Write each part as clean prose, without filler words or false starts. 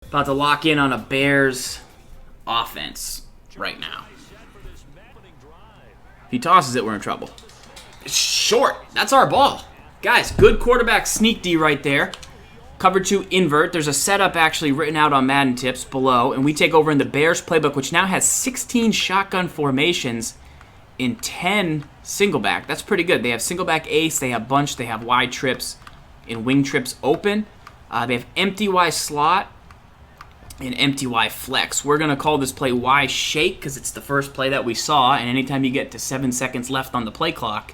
About to lock in on a Bears offense right now. If he tosses it, we're in trouble. It's short. That's our ball. Guys, good quarterback sneak D right there. Cover 2 invert. There's a setup actually written out on Madden tips below. And we take over in the Bears playbook, which now has 16 shotgun formations in 10 single back. That's pretty good. They have single back ace. They have bunch. They have wide trips and wing trips open. They have empty Y slot and empty Y flex. We're going to call this play Y shake because it's the first play that we saw. And anytime you get to 7 seconds left on the play clock,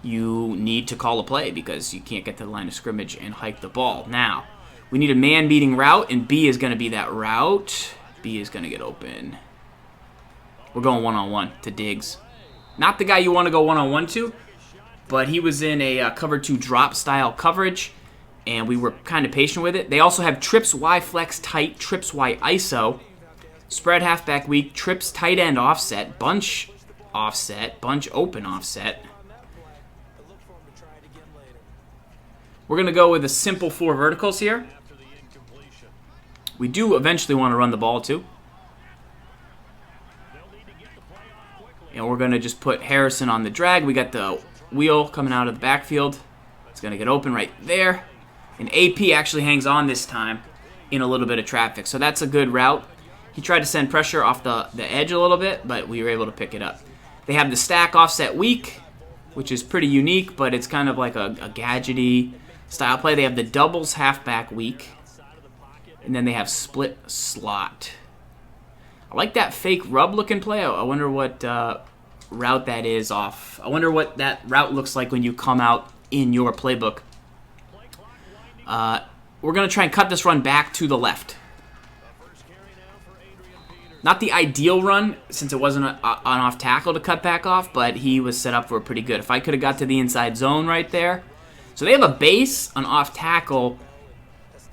you need to call a play because you can't get to the line of scrimmage and hike the ball. Now, we need a man-beating route, and B is going to be that route. B is going to get open. We're going one-on-one to Diggs. Not the guy you want to go one-on-one to, but he was in a cover 2 drop style coverage, and we were kind of patient with it. They also have trips Y flex tight, trips Y ISO, spread halfback weak, trips tight end offset, bunch open offset. We're going to go with a simple 4 verticals here. We do eventually want to run the ball too. And we're going to just put Harrison on the drag. We got the wheel coming out of the backfield. It's going to get open right there. And AP actually hangs on this time in a little bit of traffic. So that's a good route. He tried to send pressure off the edge a little bit, but we were able to pick it up. They have the stack offset weak, which is pretty unique, but it's kind of like a gadgety style play. They have the doubles halfback weak, and then they have split slot. I like that fake rub looking play. I wonder what route that is off. I wonder what that route looks like when you come out in your playbook. We're going to try and cut this run back to the left. Not the ideal run, since it wasn't an off tackle to cut back off, but he was set up for pretty good. If I could have got to the inside zone right there. So they have a base, an off tackle,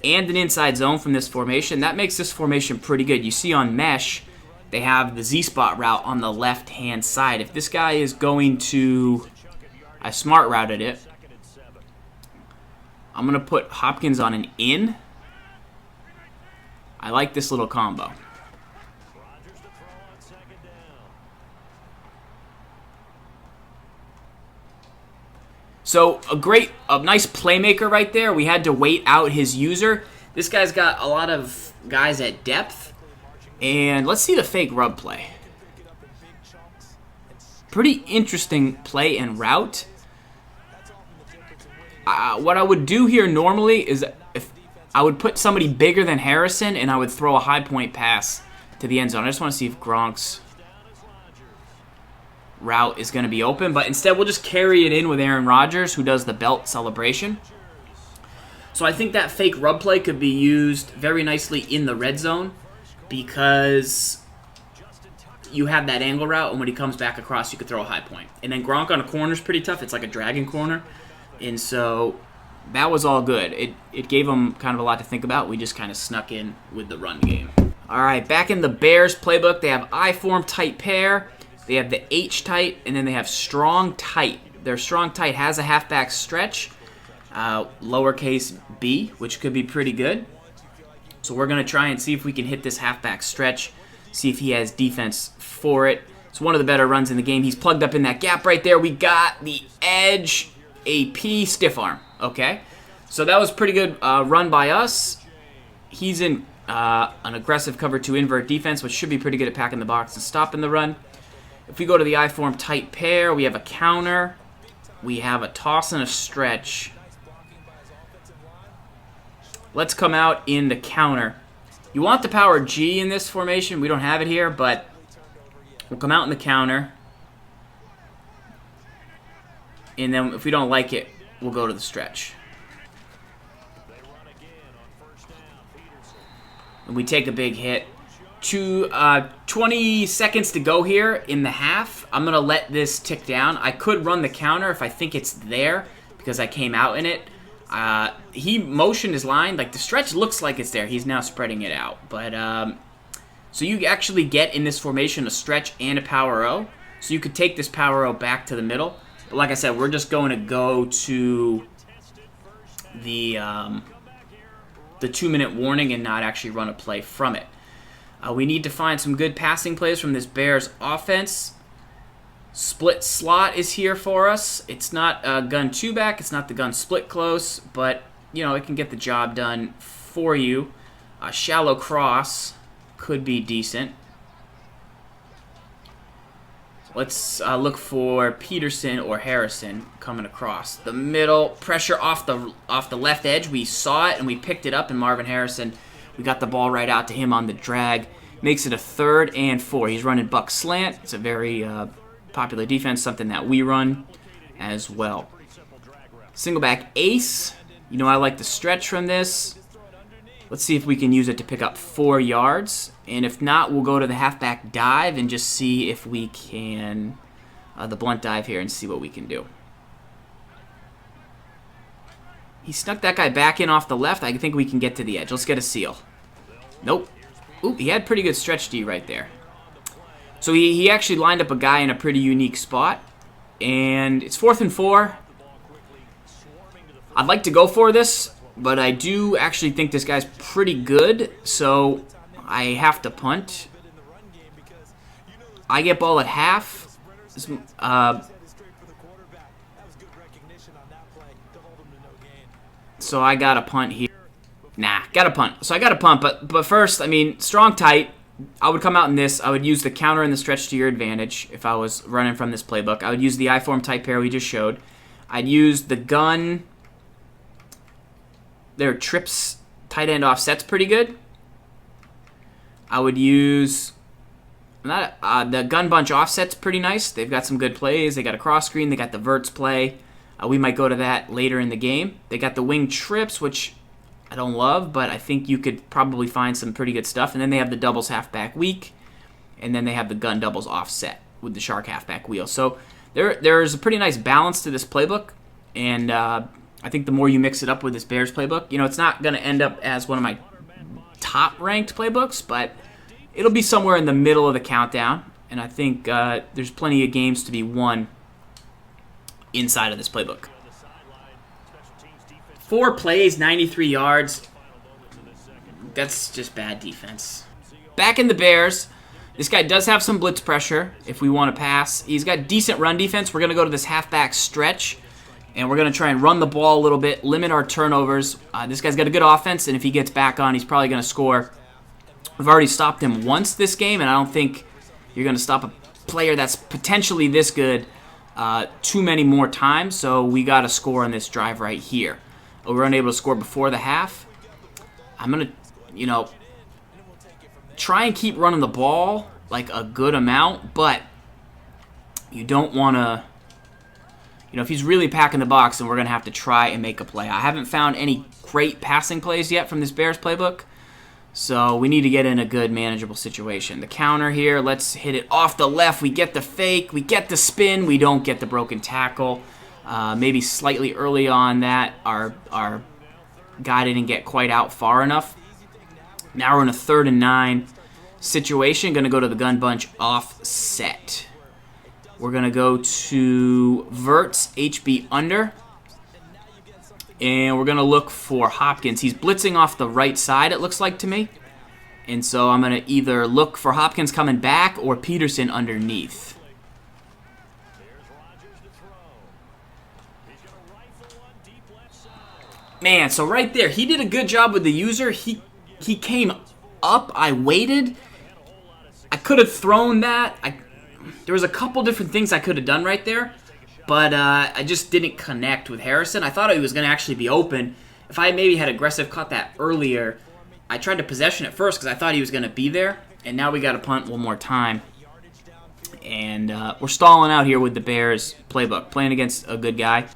and an inside zone from this formation. That makes this formation pretty good. You see on mesh, they have the Z-spot route on the left-hand side. If this guy is going to... I smart routed it. I'm going to put Hopkins on an in. I like this little combo. So a nice playmaker right there. We had to wait out his user. This guy's got a lot of guys at depth. And let's see the fake rub play. Pretty interesting play and route. What I would do here normally is if I would put somebody bigger than Harrison and I would throw a high point pass to the end zone. I just want to see if Gronk's route is going to be open, but instead we'll just carry it in with Aaron Rodgers, who does the belt celebration. So I think that fake rub play could be used very nicely in the red zone because you have that angle route, and when he comes back across, you could throw a high point. And then Gronk on a corner is pretty tough. It's like a dragon corner, and so that was all good. It gave him kind of a lot to think about. We just kind of snuck in with the run game. All right, back in the Bears playbook, they have I-form tight pair. They have the H tight, and then they have strong tight. Their strong tight has a halfback stretch, lowercase b, which could be pretty good. So we're going to try and see if we can hit this halfback stretch, see if he has defense for it. It's one of the better runs in the game. He's plugged up in that gap right there. We got the edge, AP, stiff arm. Okay, so that was pretty good run by us. He's in an aggressive cover 2 invert defense, which should be pretty good at packing the box and stopping the run. If we go to the I-form tight pair, we have a counter, we have a toss and a stretch. Let's come out in the counter. You want the power G in this formation. We don't have it here, but we'll come out in the counter. And then if we don't like it, we'll go to the stretch. And we take a big hit. 20 seconds to go here in the half. I'm going to let this tick down. I could run the counter if I think it's there because I came out in it. He motioned his line. Like, the stretch looks like it's there. He's now spreading it out. But so you actually get in this formation a stretch and a power O. So you could take this power O back to the middle. But like I said, we're just going to go to the the 2-minute warning and not actually run a play from it. We need to find some good passing plays from this Bears offense. Split slot is here for us. It's not a gun 2-back. It's not the gun split close, but, you know, it can get the job done for you. Shallow cross could be decent. Let's look for Peterson or Harrison coming across the middle. Pressure off the left edge. We saw it and we picked it up, and Marvin Harrison, we got the ball right out to him on the drag. Makes it a 3rd and 4. He's running buck slant. It's a very popular defense, something that we run as well. Single back ace. You know I like the stretch from this. Let's see if we can use it to pick up 4 yards. And if not, we'll go to the halfback dive and just see if we can, the blunt dive here, and see what we can do. He snuck that guy back in off the left. I think we can get to the edge. Let's get a seal. Nope. Oop, he had pretty good stretch D right there. So he actually lined up a guy in a pretty unique spot. And it's 4th and 4. I'd like to go for this, but I do actually think this guy's pretty good, so I have to punt. I get ball at half. So I got to punt here. Nah, got to punt. So I got to punt, but first, I mean, strong tight. I would come out in this. I would use the counter and the stretch to your advantage if I was running from this playbook. I would use the I-form tight pair we just showed. I'd use the gun. Their trips tight end offset's pretty good. I would use the gun bunch offset's pretty nice. They've got some good plays. They got a cross screen. They got the verts play. We might go to that later in the game. They got the wing trips, which I don't love, but I think you could probably find some pretty good stuff. And then they have the doubles halfback weak, and then they have the gun doubles offset with the shark halfback wheel. So there's a pretty nice balance to this playbook, and I think the more you mix it up with this Bears playbook, you know, it's not going to end up as one of my top-ranked playbooks, but it'll be somewhere in the middle of the countdown, and I think there's plenty of games to be won inside of this playbook. 4 plays, 93 yards. That's just bad defense. Back in the Bears, this guy does have some blitz pressure if we want to pass. He's got decent run defense. We're going to go to this halfback stretch, and we're going to try and run the ball a little bit, limit our turnovers. This guy's got a good offense, and if he gets back on, he's probably going to score. We've already stopped him once this game, and I don't think you're going to stop a player that's potentially this good too many more times, so we got to score on this drive right here. We were unable to score before the half. I'm going to, try and keep running the ball like a good amount, but you don't want to, if he's really packing the box, then we're going to have to try and make a play. I haven't found any great passing plays yet from this Bears playbook, so we need to get in a good, manageable situation. The counter here, let's hit it off the left. We get the fake, we get the spin, we don't get the broken tackle. Maybe slightly early on that, our guy didn't get quite out far enough. Now we're in a 3rd and 9 situation. Going to go to the gun bunch offset. We're going to go to verts, HB under. And we're going to look for Hopkins. He's blitzing off the right side, it looks like to me. And so I'm going to either look for Hopkins coming back or Peterson underneath. Man, so right there, he did a good job with the user. He came up. I waited. I could have thrown that. There was a couple different things I could have done right there, but I just didn't connect with Harrison. I thought he was going to actually be open. If I maybe had aggressive caught that earlier, I tried to possession it first because I thought he was going to be there, and now we got to punt one more time. And we're stalling out here with the Bears playbook, playing against a good guy.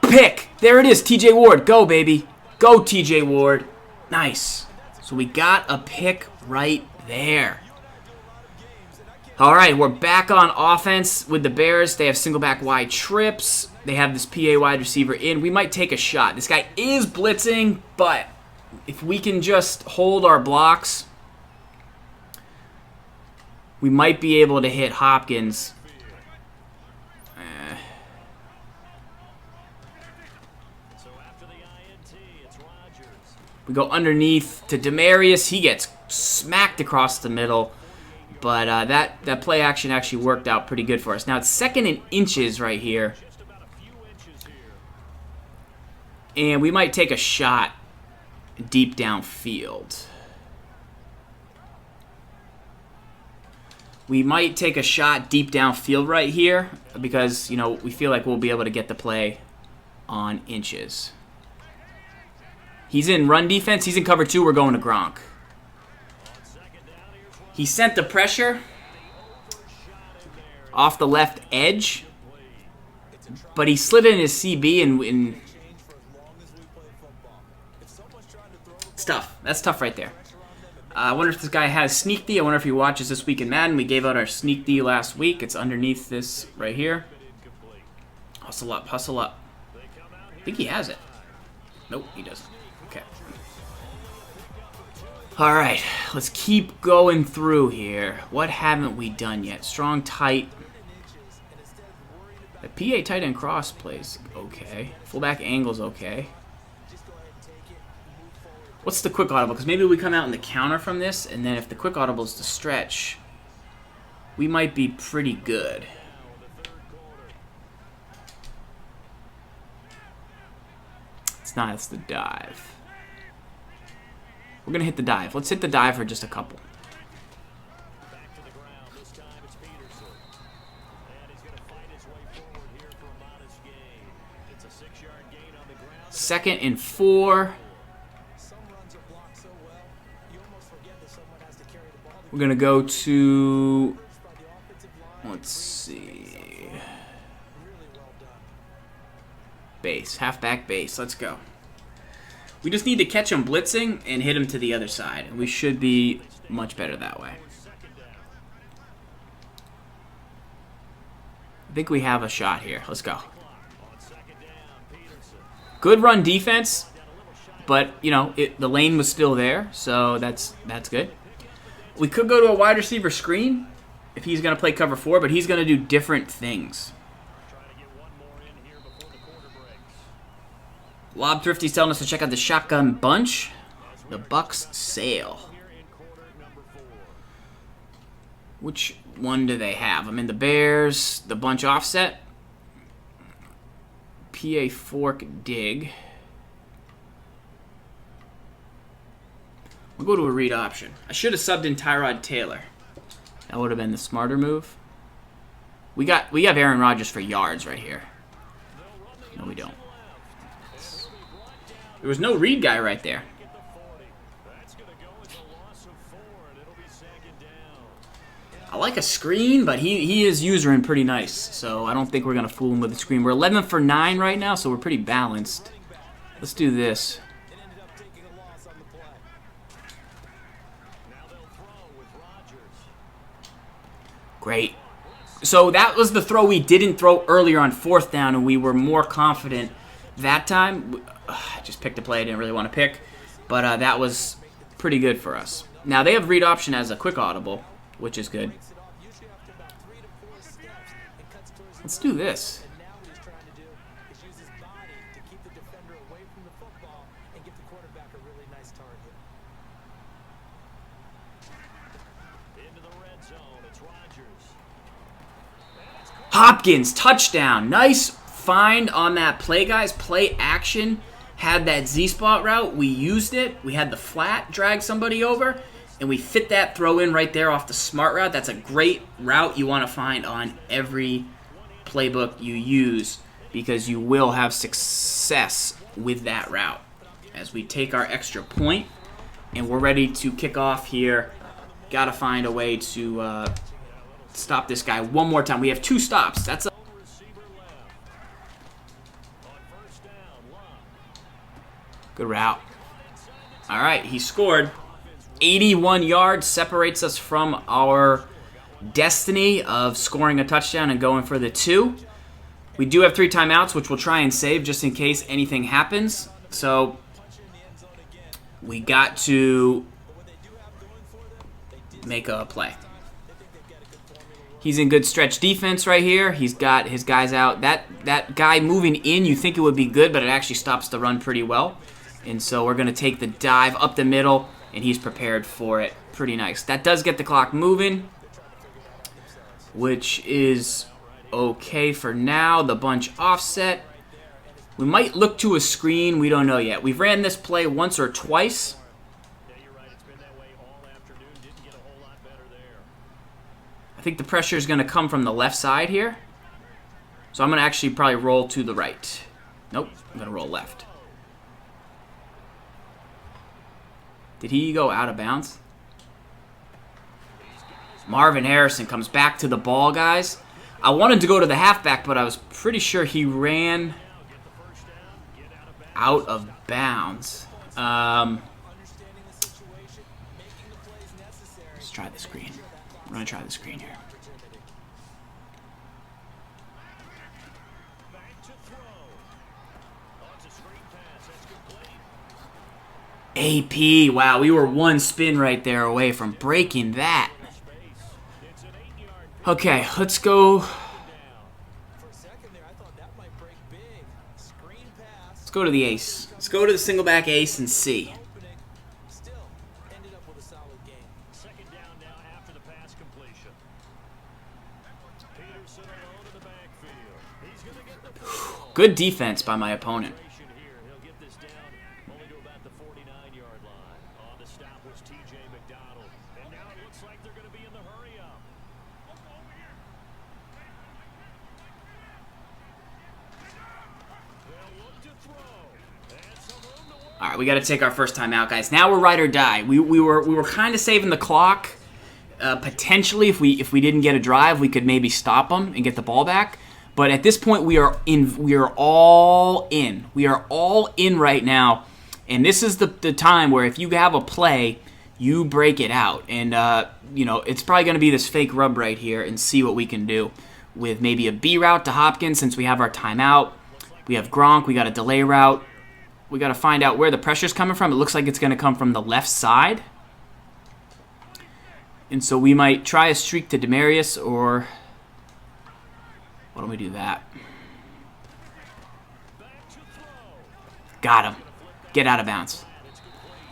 Pick. There it is, TJ Ward. Go, baby. Go, TJ Ward. Nice. So we got a pick right there. All right, we're back on offense with the Bears. They have single back wide trips. They have this PA wide receiver in. We might take a shot. This guy is blitzing, but if we can just hold our blocks, we might be able to hit Hopkins. We go underneath to Demarius. He gets smacked across the middle. But that play action actually worked out pretty good for us. Now it's 2nd and inches right here. And we might take a shot deep downfield. We might take a shot deep downfield right here because, you know, we feel like we'll be able to get the play on inches. He's in run defense. He's in cover 2. We're going to Gronk. He sent the pressure off the left edge, but he slid in his CB and it's tough. That's tough right there. I wonder if this guy has Sneak D. I wonder if he watches This Week in Madden. We gave out our Sneak D last week. It's underneath this right here. Hustle up, hustle up. I think he has it. Nope, he doesn't. Okay. All right, let's keep going through here. What haven't we done yet? Strong tight. The PA tight end cross plays okay. Fullback angle's okay. What's the quick audible? Because maybe we come out in the counter from this, and then if the quick audible is the stretch, we might be pretty good. It's not, it's the dive. We're going to hit the dive. Let's hit the dive for just a couple. Second and 4. We're going to go to, let's see, base, halfback base. Let's go. We just need to catch him blitzing and hit him to the other side. And we should be much better that way. I think we have a shot here. Let's go. Good run defense, but, you know, the lane was still there, so that's good. We could go to a wide receiver screen if he's going to play cover 4, but he's going to do different things. Lob Thrifty's telling us to check out the shotgun bunch. The Bucks sail. Which one do they have? I mean, the Bears, the bunch offset. PA fork dig. We'll go to a read option. I should have subbed in Tyrod Taylor. That would have been the smarter move. We have Aaron Rodgers for yards right here. No, we don't. There was no read guy right there. I like a screen, but he is usering pretty nice, so I don't think we're going to fool him with a screen. We're 11 for 9 right now, so we're pretty balanced. Let's do this. Great. So that was the throw we didn't throw earlier on 4th down, and we were more confident that time. I just picked a play I didn't really want to pick, but that was pretty good for us. Now they have read option as a quick audible, which is good. Let's do this. Hopkins, touchdown. Nice find on that play, guys. Play action. Had that Z-spot route. We used it. We had the flat, drag somebody over, and we fit that throw in right there off the smart route. That's a great route you want to find on every playbook you use because you will have success with that route. As we take our extra point, and we're ready to kick off here. Got to find a way to stop this guy one more time. We have 2 stops. That's a good route. All right, he scored. 81 yards separates us from our destiny of scoring a touchdown and going for the 2. We do have 3 timeouts, which we'll try and save just in case anything happens. So we got to make a play. He's in good stretch defense right here. He's got his guys out. That guy moving in, you think it would be good, but it actually stops the run pretty well. And so we're going to take the dive up the middle, and he's prepared for it. Pretty nice. That does get the clock moving, which is okay for now. The bunch offset. We might look to a screen. We don't know yet. We've ran this play once or twice. I think the pressure is going to come from the left side here. So I'm going to actually probably roll to the right. Nope, I'm going to roll left. Did he go out of bounds? Marvin Harrison comes back to the ball, guys. I wanted to go to the halfback, but I was pretty sure he ran out of bounds. Let's try the screen. I'm going to try the screen here. AP, wow, we were one spin right there away from breaking that. Okay, let's go. Let's go to the ace. Let's go to the single back ace and see. Good defense by my opponent. All right, we got to take our first time out, guys. Now we're ride or die. We were kind of saving the clock. Potentially, if we didn't get a drive, we could maybe stop them and get the ball back. But at this point, we are in. We are all in. We are all in right now, and this is the time where if you have a play, you break it out. And you know, it's probably going to be this fake rub right here, and see what we can do with maybe a B route to Hopkins since we have our timeout. We have Gronk. We got a delay route. We got to find out where the pressure's coming from. It looks like it's going to come from the left side. And so we might try a streak to Demarius, or why don't we do that? Got him. Get out of bounds.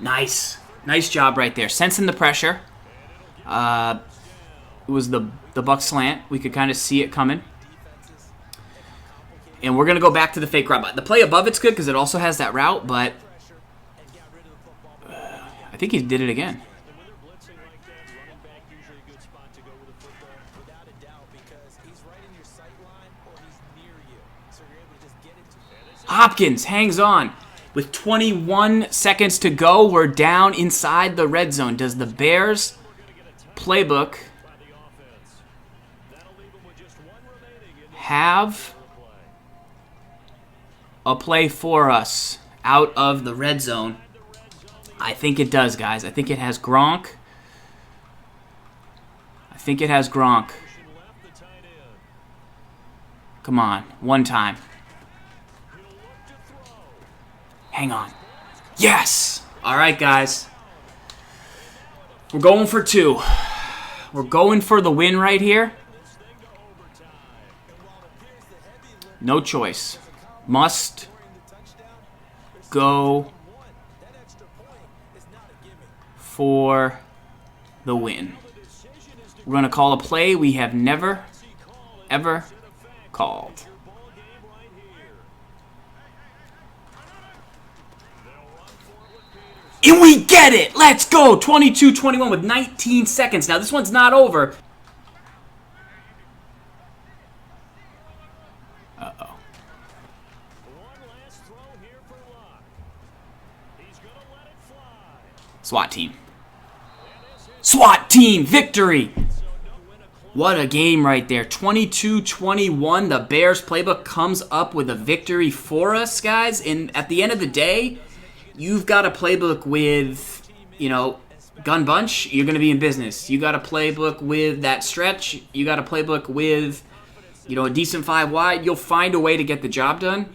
Nice. Nice job right there. Sensing the pressure. It was the buck slant. We could kind of see it coming. And we're going to go back to the fake route. The play above it's good because it also has that route, but I think he did it again. Hopkins hangs on. With 21 seconds to go, we're down inside the red zone. Does the Bears playbook have a play for us out of the red zone? I think it does, guys. I think it has Gronk. Come on, one time. Hang on. Yes! All right, guys. We're going for 2. We're going for the win right here. No choice. Must go for the win. We're going to call a play we have never, ever called. And we get it! Let's go! 22-21 with 19 seconds. Now, this one's not over. Uh-oh. SWAT team. SWAT team victory! What a game right there. 22-21. The Bears playbook comes up with a victory for us, guys. And at the end of the day, you've got a playbook with, you know, gun bunch, you're going to be in business. You got a playbook with that stretch. You got a playbook with, you know, a decent 5 wide. You'll find a way to get the job done.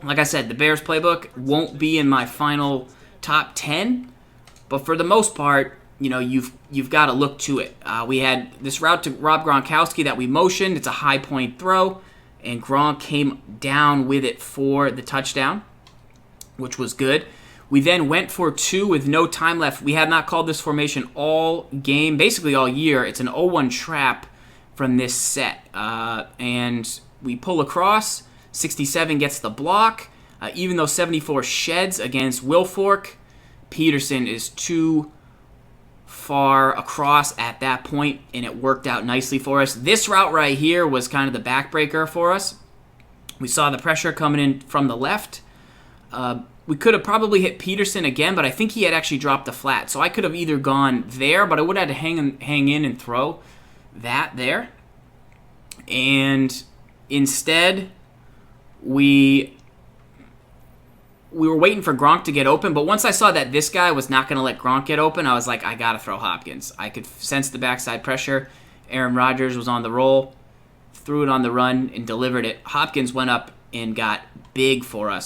Like I said, the Bears playbook won't be in my final top 10. But for the most part, you know, you've got to look to it. We had this route to Rob Gronkowski that we motioned. It's a high point throw. And Gronk came down with it for the touchdown. which was good. We then went for 2 with no time left. We had not called this formation all game, basically all year. It's an 0-1 trap from this set. And we pull across. 67 gets the block. Even though 74 sheds against Wilfork, Peterson is too far across at that point, and it worked out nicely for us. This route right here was kind of the backbreaker for us. We saw the pressure coming in from the left. We could have probably hit Peterson again, but I think he had actually dropped the flat. So I could have either gone there, but I would have had to hang in and throw that there. And instead, we were waiting for Gronk to get open, but once I saw that this guy was not going to let Gronk get open, I was like, I got to throw Hopkins. I could sense the backside pressure. Aaron Rodgers was on the roll, threw it on the run, and delivered it. Hopkins went up and got big for us.